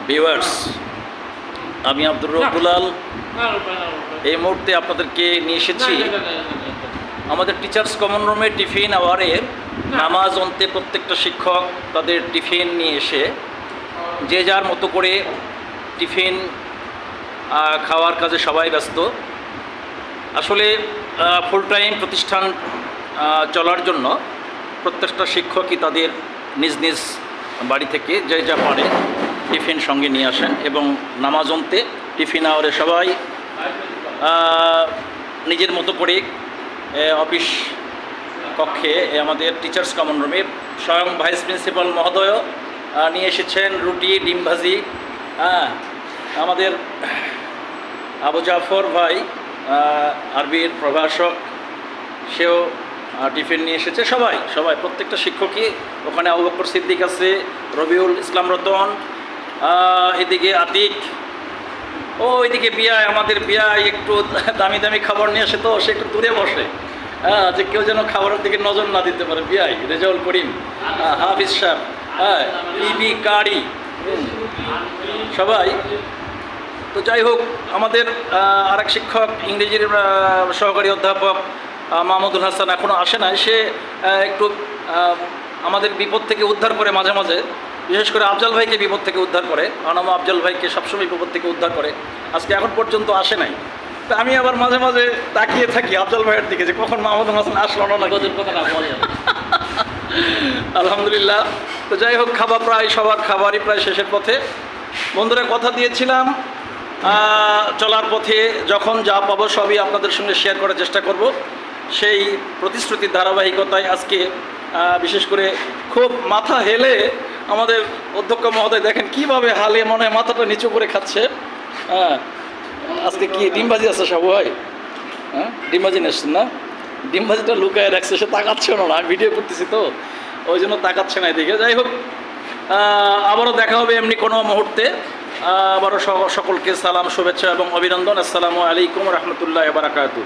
Viewers, আমি আব্দুর রব্বুল এই মুহূর্তে আপনাদেরকে নিয়ে এসেছি আমাদের টিচার্স কমন রুমে টিফিন আওয়ারে নামাজ অন্তে প্রত্যেকটা শিক্ষক তাদের টিফিন নিয়ে এসে যে যার মতো করে টিফিন খাওয়ার কাজে সবাই ব্যস্ত। আসলে ফুল টাইম প্রতিষ্ঠান চলার জন্য প্রত্যেকটা শিক্ষকই তাদের নিজ নিজ বাড়ি থেকে যে যা পারে টিফিন সঙ্গে নিয়ে আসেন এবং নামাজ অন্তে টিফিন আওয়ারে সবাই নিজের মতো করে অফিস কক্ষে আমাদের টিচার্স কমন রুমে স্বয়ং ভাইস প্রিন্সিপাল মহোদয় নিয়ে এসেছেন রুটি ডিম ভাজি। আমাদের আবু জাফর ভাই আরবির প্রভাষক, সেও টিফিন নিয়ে এসেছে। সবাই প্রত্যেকটা শিক্ষকই ওখানে আবু বকর সিদ্দিক আছে, রবিউল ইসলাম রতন, এদিকে আতিক, ওইদিকে বিয়ায়, আমাদের বিয়ায় একটু দামি দামি খাবার নিয়ে আসে, তো সে একটু দূরে বসে, যে কেউ যেন খাবারের দিকে নজর না দিতে পারে। বিয়াই রেজাউল করিম, হাফিজ সাহেব, ইবি কারি, সবাই। তো যাই হোক, আমাদের আরেক শিক্ষক ইংরেজির সহকারী অধ্যাপক মাহমুদুল হাসান এখনও আসে নাই। সে একটু আমাদের বিপদ থেকে উদ্ধার করে মাঝে মাঝে, বিশেষ করে আফজাল ভাইকে বিপদ থেকে উদ্ধার করে। আনাম আফজাল ভাইকে সবসময় বিপদ থেকে উদ্ধার করে। আজকে এখন পর্যন্ত আসে নাই। তো আমি আবার মাঝে মাঝে তাকিয়ে থাকি আফজাল ভাইয়ের দিকে, যে কখন মাহমুদুল হাসান আসলো না, গজের কথাটা বলে। আলহামদুলিল্লাহ। তো যাই হোক, সবার খাবারই প্রায় শেষের পথে। বন্ধুরা, কথা দিয়েছিলাম চলার পথে যখন যা পাবো সবই আপনাদের সঙ্গে শেয়ার করার চেষ্টা করব। সেই প্রতিশ্রুতির ধারাবাহিকতায় আজকে বিশেষ করে খুব মাথা হেলে আমাদের অধ্যক্ষ মহোদয় দেখেন কীভাবে হালে মনে হয় মাথাটা নিচু করে খাচ্ছে। আজকে কি ডিম ভাজি আছে সবাই? ডিম ভাজি নিয়েছেন না? ডিম ভাজিটা লুকায় রাখছে, সে তাকাচ্ছে না, আমি ভিডিও করতেছি তো ওই জন্য তাকাচ্ছে না এদিকে। যাই হোক, আবারও দেখা হবে এমনি কোনো মুহূর্তে। আবারও সকলকে সালাম, শুভেচ্ছা এবং অভিনন্দন। আসসালামু আলাইকুম রহমতুল্লাহ বারাকাতুহু।